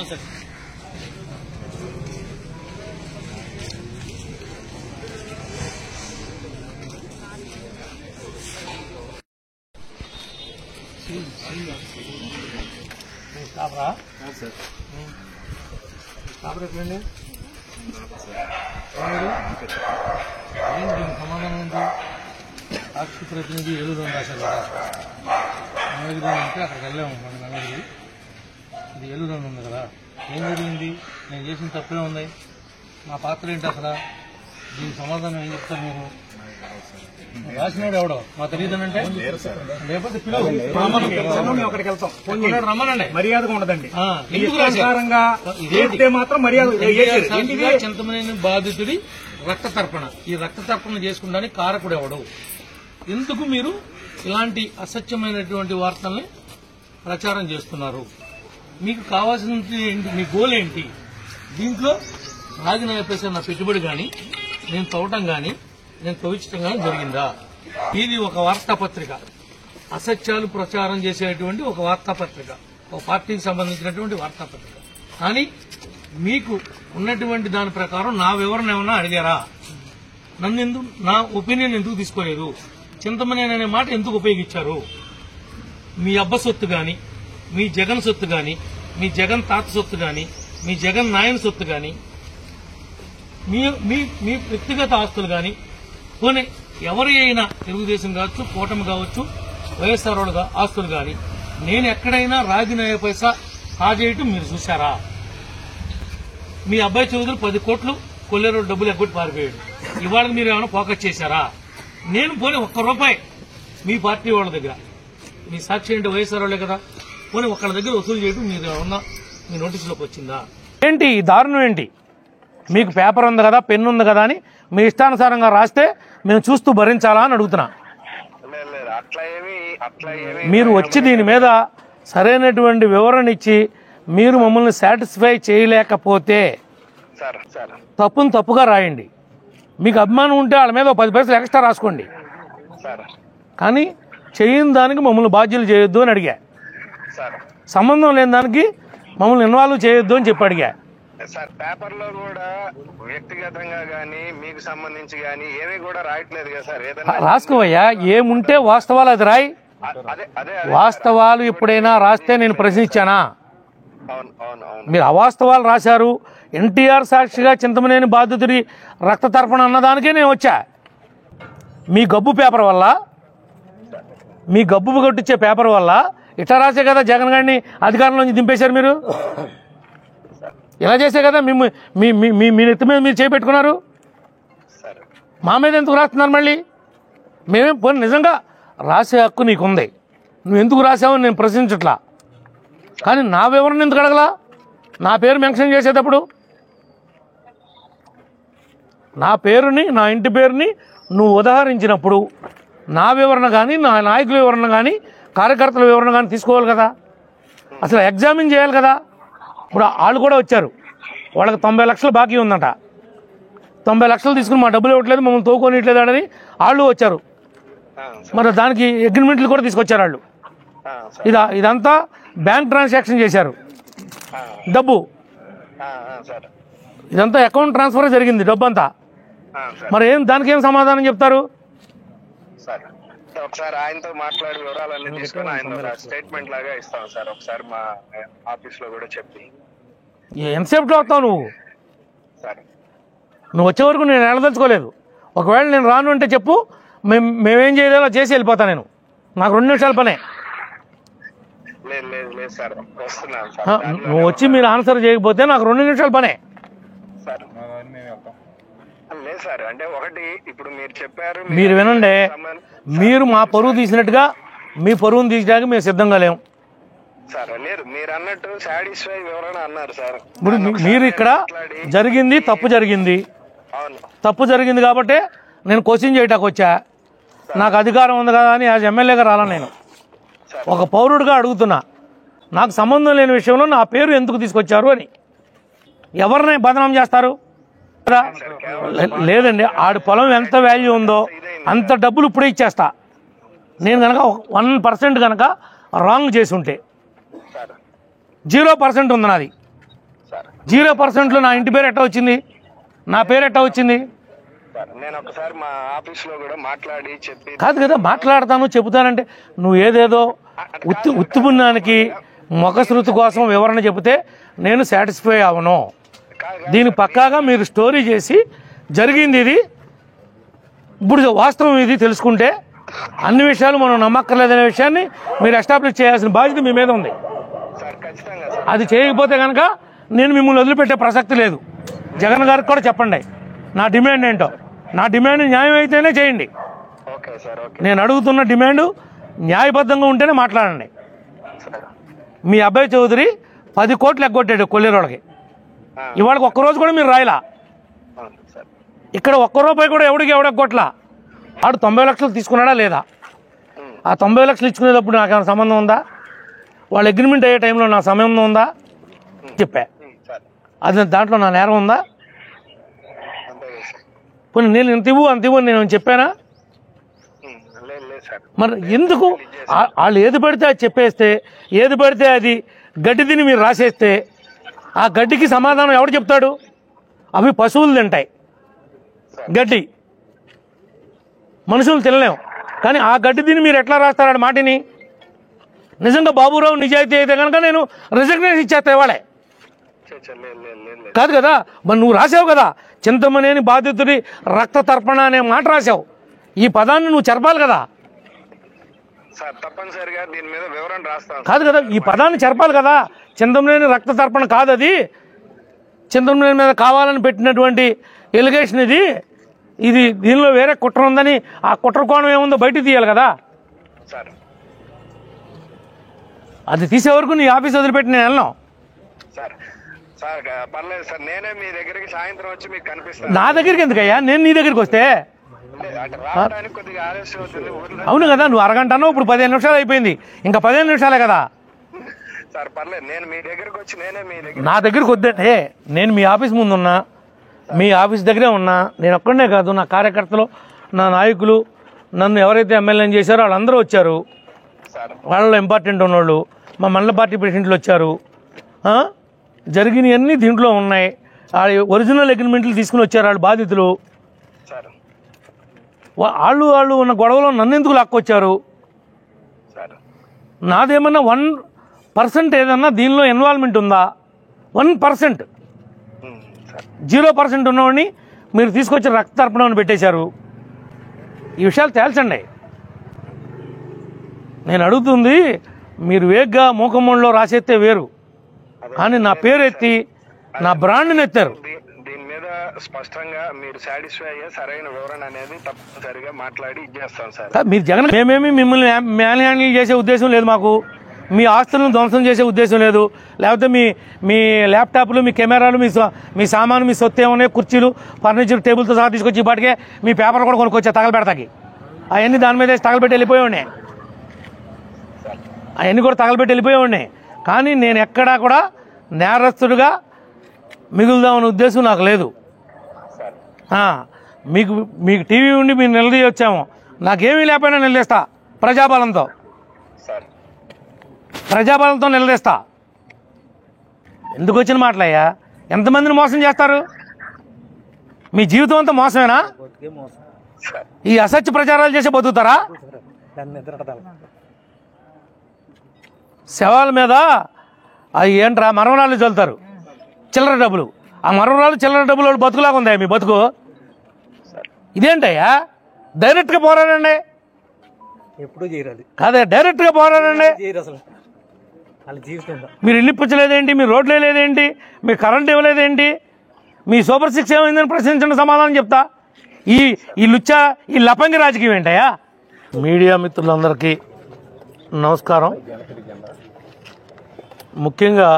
Sir స్టాఫరా sir staff ఎక్కడండి ఏం దీనికి సమాధానం ఏంటి? సాక్షి ప్రతినిధి ఏలూరు ఉంది అసలు నలుగురు అంటే అక్కడికి వెళ్ళాము మన నలుగురు. ఇది ఏలూరు అని ఉంది కదా, ఏం జరిగింది? నేను చేసిన తప్పే ఉంది, నా పాత్ర ఏంటి అసలు? దీనికి సమాధానం ఏం చెప్తారు మీరు? రాసినాడు ఎవడో మా తెలియదనంటే లేకపోతే రమ్మనండి, మర్యాదగా ఉండదండి. మాత్రం మర్యాద. చింతమనేని బాధితుడి రక్త తర్పణ, ఈ రక్త తర్పణ చేసుకుంటానికి కారకుడు ఎవడు? ఎందుకు మీరు ఇలాంటి అసత్యమైనటువంటి వార్తల్ని ప్రచారం చేస్తున్నారు? మీకు కావాల్సిన ఏంటి? మీ గోల్ ఏంటి? దీంట్లో రాజనాయపేసే నా పెట్టుబడి కానీ, నేను తవ్వటం కానీ, నేను తవ్వించడం కానీ జరిగిందా? ఇది ఒక వార్తాపత్రిక, అసత్యాలు ప్రచారం చేసేటువంటి ఒక వార్తాపత్రిక, ఒక పార్టీకి సంబంధించినటువంటి వార్తాపత్రిక. కానీ మీకు ఉన్నటువంటి దాని ప్రకారం నా వివరణ ఏమన్నా అడిగారా? నన్ను ఎందుకు, నా ఒపీనియన్ ఎందుకు తీసుకోలేదు? చింతమనేని అనే మాట ఎందుకు ఉపయోగించారు? మీ అబ్బ సొత్తు గాని, మీ జగన్ సొత్తు గాని, మీ జగన్ తాత సొత్తు గాని, మీ జగన్ నాయన సొత్తు గాని, మీ వ్యక్తిగత ఆస్తులు గాని, పోనీ ఎవరి అయినా తెలుగుదేశం కావచ్చు, కూటమి కావచ్చు, వైఎస్ఆర్ వాళ్ళ ఆస్తులు గాని నేను ఎక్కడైనా రాజీనాయ పైసా కాజేయటం మీరు చూశారా? మీ అబ్బాయి చౌదరి 10 కోట్లు కొల్లేరు డబ్బులు ఎగ్గొట్టి పారిపోయాడు. ఇవాళ మీరు ఏమైనా ఫోకస్ చేశారా? నేను పోనీ ₹1 మీ పార్టీ వాళ్ళ దగ్గర, మీ సాక్షి ఏంటి వైఎస్ఆర్ వాళ్ళే కదా, పోనీ ఒక్కళ్ళ దగ్గర వసూలు చేయడం మీరు ఏమన్నా మీ నోటీసులోకి వచ్చిందా? ఏంటి దారుణం ఏంటి? మీకు పేపర్ ఉంది కదా, పెన్ను ఉంది కదా అని మీ ఇష్టానుసారంగా రాస్తే మేము చూస్తూ భరించాలా అని అడుగుతున్నా. మీరు వచ్చి దీని మీద సరైనటువంటి వివరణ ఇచ్చి మీరు మమ్మల్ని సాటిస్ఫై చేయలేకపోతే తప్పును తప్పుగా రాయండి. మీకు అభిమానం ఉంటే వాళ్ళ మీద 10 పైసలు ఎక్స్ట్రా రాసుకోండి. కానీ చేయని దానికి మమ్మల్ని బాధ్యులు చేయొద్దు అని అడిగా. సంబంధం లేని దానికి మమ్మల్ని ఇన్వాల్వ్ చేయొద్దు అని చెప్పి అడిగా. సార్ పేపర్ లో కూడా వ్యక్తిగతంగా గానీ మీకు సంబంధించి గానీ ఏమీ కూడా రాయట్లేదు కదా సార్. ఏదైనా రాసుకోవయ్యా, ఏముంటే వాస్తవాలు అది రాయి. వాస్తవాలు ఎప్పుడైనా రాస్తే నేను ప్రశ్నించానా? మీరు అవాస్తవాలు రాశారు. ఎన్టీఆర్ సాక్షిగా చింతమనేని బాధితుడి రక్త తర్పణ అన్నదానికే నేను వచ్చా. మీ గబ్బు పేపర్ వల్ల, మీ గబ్బు కొట్టించే పేపర్ వల్ల ఇట్లా రాసే కదా జగన్ గారిని అధికారంలోంచి దింపేశారు. మీరు ఇలా చేసే కదా మీ నెత్తి మీద మీరు చేపెట్టుకున్నారు. మా మీద ఎందుకు రాస్తున్నారు? మళ్ళీ మేమేం పోనీ నిజంగా రాసే హక్కు నీకుంది, నువ్వు ఎందుకు రాసావని నేను ప్రశ్నించట్లా. కానీ నా వివరణ ఎందుకు అడగలా? నా పేరు మెన్షన్ చేసేటప్పుడు నా పేరుని, నా ఇంటి పేరుని నువ్వు ఉదాహరించినప్పుడు నా వివరణ కానీ, నా నాయకుల వివరణ కానీ, కార్యకర్తల వివరణ కానీ తీసుకోవాలి కదా. అసలు ఎగ్జామిన్ చేయాలి కదా. ఇప్పుడు వాళ్ళు కూడా వచ్చారు, వాళ్ళకి 90 లక్షలు బాకీ ఉందంట. 90 లక్షలు తీసుకుని మా డబ్బులు ఇవ్వట్లేదు, మమ్మల్ని తోకొనిట్లేదు అని వాళ్ళు వచ్చారు. మరి దానికి అగ్రిమెంట్లు కూడా తీసుకొచ్చారు వాళ్ళు. ఇదంతా బ్యాంక్ ట్రాన్సాక్షన్ చేశారు. డబ్బు ఇదంతా అకౌంట్ ట్రాన్స్ఫర్ జరిగింది, డబ్బు అంతా. మరి దానికి ఏం సమాధానం చెప్తారు? ఒకసారి ఆయనతో మాట్లాడి వివరాలన్నీ తీసుకొని ఆయన స్టేట్మెంట్ లాగా ఇస్తాం సార్. ఒకసారి మా ఆఫీస్ లో కూడా చెప్పి. ఎంతసేపులో వస్తావు నువ్వు? నువ్వు వచ్చే వరకు నేను వెళ్ళదలుచుకోలేదు. ఒకవేళ నేను రాను అంటే చెప్పు, మేమేం చేయలేదో చేసి వెళ్ళిపోతా. నేను నాకు 2 నిమిషాల పనే. నువ్వు వచ్చి మీరు ఆన్సర్ చేయకపోతే నాకు 2 నిమిషాల పనే. అంటే ఒకటి ఇప్పుడు మీరు చెప్పారు, మీరు వినండి. మీరు మా పరువు తీసినట్టుగా మీ పరువును తీయడానికి మేము సిద్ధంగా లేము సార్. లేదు మీరు అన్నట్టు సాటిస్ఫై వివరణ అన్నారు సార్. ఇప్పుడు మీరు ఇక్కడ జరిగింది తప్పు జరిగింది, తప్పు జరిగింది కాబట్టి నేను క్వశ్చన్ చేయటానికి వచ్చా. నాకు అధికారం ఉంది కదా అని యాజ్ ఎమ్మెల్యేగా రాలా. నేను ఒక పౌరుడిగా అడుగుతున్నా, నాకు సంబంధం లేని విషయంలో నా పేరు ఎందుకు తీసుకొచ్చారు అని. ఎవరిని బదనాం చేస్తారు? లేదండి, ఆడి పొలం ఎంత వాల్యూ ఉందో అంత డబ్బులు ఇప్పుడే ఇచ్చేస్తా. నేను కనుక 1% కనుక రాంగ్ చేసి ఉంటే 0% ఉంది నాది. 0%లో నా ఇంటి పేరు ఎట్లా వచ్చింది, నా పేరు ఎట్లా వచ్చింది? నేను ఒకసారి మా ఆఫీస్ లో కూడా మాట్లాడి చెప్పి కాదు కదా, మాట్లాడతాను చెబుతానంటే నువ్వు ఏదేదో ఉత్తుపుణ్యానికి మొఖశృతి కోసం వివరణ చెబితే నేను సాటిస్ఫై అవను. దీని పక్కాగా మీరు స్టోరీ చేసి జరిగింది ఇది, ఇప్పుడు వాస్తవం ఇది తెలుసుకుంటే అన్ని విషయాలు మనం నమ్మక్కర్లేదనే విషయాన్ని మీరు ఎస్టాబ్లిష్ చేయాల్సిన బాధ్యత మీ మీద ఉంది. అది చేయకపోతే కనుక నేను మిమ్మల్ని వదిలిపెట్టే ప్రసక్తి లేదు. జగన్ గారికి కూడా చెప్పండి నా డిమాండ్ ఏంటో. నా డిమాండ్ న్యాయం అయితేనే చేయండి. నేను అడుగుతున్న డిమాండ్ న్యాయబద్ధంగా ఉంటేనే మాట్లాడండి. మీ అబ్బాయి చౌదరి 10 కోట్లు ఎగ్గొట్టాడు కొల్లేరోళ్ళకి. ఇవాళకి ఒక్కరోజు కూడా మీరు రాయలా. ఇక్కడ ₹1 కూడా ఎవడికి ఎగ్గొట్లా. వాడు 90 లక్షలు తీసుకున్నాడా లేదా? ఆ 90 లక్షలు ఇచ్చుకునేటప్పుడు నాకేమైనా సంబంధం ఉందా? వాళ్ళ అగ్రిమెంట్ అయ్యే టైంలో నా సంబంధం ఉందా? చెప్పా. అది దాంట్లో నా నేరం ఉందా? పోనీ నేను ఇంత ఇవ్వు అంత ఇవ్వు నేను చెప్పానా? మరి ఎందుకు వాళ్ళు ఏది పడితే అది చెప్పేస్తే, ఏది పడితే అది గడ్డి తిని మీరు రాసేస్తే ఆ గడ్డికి సమాధానం ఎవడు చెప్తాడు? అవి పశువులు తింటాయి గడ్డి, మనుషులు తినలేం. కానీ ఆ గడ్డి తిని మీరు ఎట్లా రాస్తారు మాటిని? నిజంగా బాబురావు నిజాయితీ అయితే కనుక నేను రిజగ్నేషన్ ఇచ్చేస్తా ఇవాళే. కాదు కదా, మరి నువ్వు రాసావు కదా చింతమనేని బాధితుడి రక్త తర్పణ అనే మాట రాసావు. ఈ పదాన్ని నువ్వు చెరపాలి కదా. తప్పనిసరిగా దీని మీద వివరణ రాస్తాను. కాదు కదా, ఈ పదాన్ని చెరపాలి కదా. చింతమనేని రక్త తర్పణ కాదు అది, చింతమనేని మీద కావాలని పెట్టినటువంటి ఎలిగేషన్ ఇది. ఇది దీనిలో వేరే కుట్ర ఉందని ఆ కుట్ర కోణం ఏముందో బయట తీయాలి కదా. అది తీసే వరకు నీ ఆఫీస్ వదిలిపెట్టి నేను వెళ్ళను. పర్లేదు సార్, నేనే మీ దగ్గరికి సాయంత్రం వచ్చి మీకు కనిపిస్తాను. నా దగ్గరికి ఎందుకయ్యా, నేను నీ దగ్గరికి వస్తే? కొద్దిగా ఆలస్యం అవుతుంది. అవును కదా, నువ్వు అరగంట అన్నావు, ఇప్పుడు 15 నిమిషాలు అయిపోయింది, ఇంకా 15 నిమిషాలే కదా. సార్ పర్లేదు, నేను మీ దగ్గరకు వచ్చి నేనే మీ దగ్గర. నా దగ్గరికి వద్దంటే నేను మీ ఆఫీస్ ముందు ఉన్నా, మీ ఆఫీస్ దగ్గరే ఉన్నా. నేను ఒక్కడనే కాదు, నా కార్యకర్తలు, నా నాయకులు, నన్ను ఎవరైతే ఎమ్మెల్యేని చేశారో వాళ్ళందరూ వచ్చారు. వాళ్ళలో ఇంపార్టెంట్ ఉన్నోళ్ళు, మా మండల పార్టీ ప్రెసిడెంట్లు వచ్చారు. జరిగినవన్నీ దీంట్లో ఉన్నాయి. ఒరిజినల్ అగ్రిమెంట్లు తీసుకుని వచ్చారు వాళ్ళు బాధితులు. వాళ్ళు ఉన్న గొడవలో నన్ను ఎందుకు లాక్కొచ్చారు? నాదేమన్నా 1% ఏదన్నా దీనిలో ఇన్వాల్వ్మెంట్ ఉందా? 1%, 0% ఉన్నవాడిని మీరు తీసుకొచ్చి రక్త తర్పణని పెట్టేశారు. ఈ విషయాలు తేల్చండి. నేను అడుగుతుంది, మీరు వేగ్గా మూకమ్మలో రాసేస్తే వేరు, కానీ నా పేరు ఎత్తి నా బ్రాండ్ని ఎత్తారు. దీని మీద స్పష్టంగా మీరు సాటిస్ఫై అయ్యే సరైన వివరణ అనేది తప్పనిసరిగా మాట్లాడి ఇచ్చేస్తాం సార్. మీరు జగన్ మేమేమి మిమ్మల్ని మ్యాన్ హ్యాండిల్ చేసే ఉద్దేశం లేదు మాకు. మీ ఆస్తులను ధ్వంసం చేసే ఉద్దేశం లేదు. లేకపోతే మీ ల్యాప్టాప్లు, మీ కెమెరాలు, మీ సామాను, మీ సొత్తు ఏమన్నా కుర్చీలు, ఫర్నిచర్, టేబుల్తో సహా తీసుకొచ్చి ఇప్పటికే మీ పేపర్ కూడా కొనుక్కొచ్చా తగలబెడతాకి. అవన్నీ దాని మీద తగలబెట్టి వెళ్ళిపోయేవాడిని. అవన్నీ కూడా తగలబెట్టి వెళ్ళిపోయేవాడిని. కానీ నేను ఎక్కడా కూడా నేరస్తుడిగా మిగులుదామనే ఉద్దేశం నాకు లేదు. మీకు టీవీ ఉండి మీరు నిలదీ వచ్చాము, నాకేమీ లేకపోయినా నిలదీస్తా. ప్రజాబలంతో నిలదీస్తా. ఎందుకు వచ్చిన మాటలయ్యా? ఎంతమందిని మోసం చేస్తారు? మీ జీవితం అంతా మోసమేనా? ఈ అసత్య ప్రచారాలు చేసి బతుకుతారా? శవాల మీద అవి ఏంట్రా మరణాలు చల్లుతారు, చిల్లర డబ్బులు. ఆ మరణాలు చిల్లర డబ్బులు బతుకులాగా ఉందా మీ బతుకు? ఇదేంటయ్యా? డైరెక్ట్గా పోరాడండి. ఎప్పుడు చేయరాదు కాదే, డైరెక్ట్గా పోరాడండి. అసలు వాళ్ళ జీవితం మీరు ఇల్లు ఇప్పించలేదేంటి? మీరు రోడ్లు వేయలేదేంటి? మీరు కరెంట్ ఇవ్వలేదేంటి? మీ సూపర్ 6 ఏమైందని ప్రశ్నించిన సమాధానం చెప్తా. ఈ లుచ్చా, ఈ లపంగి రాజకీయం ఏంటయ్యా? మీడియా మిత్రులందరికీ నమస్కారం. ముఖ్యంగా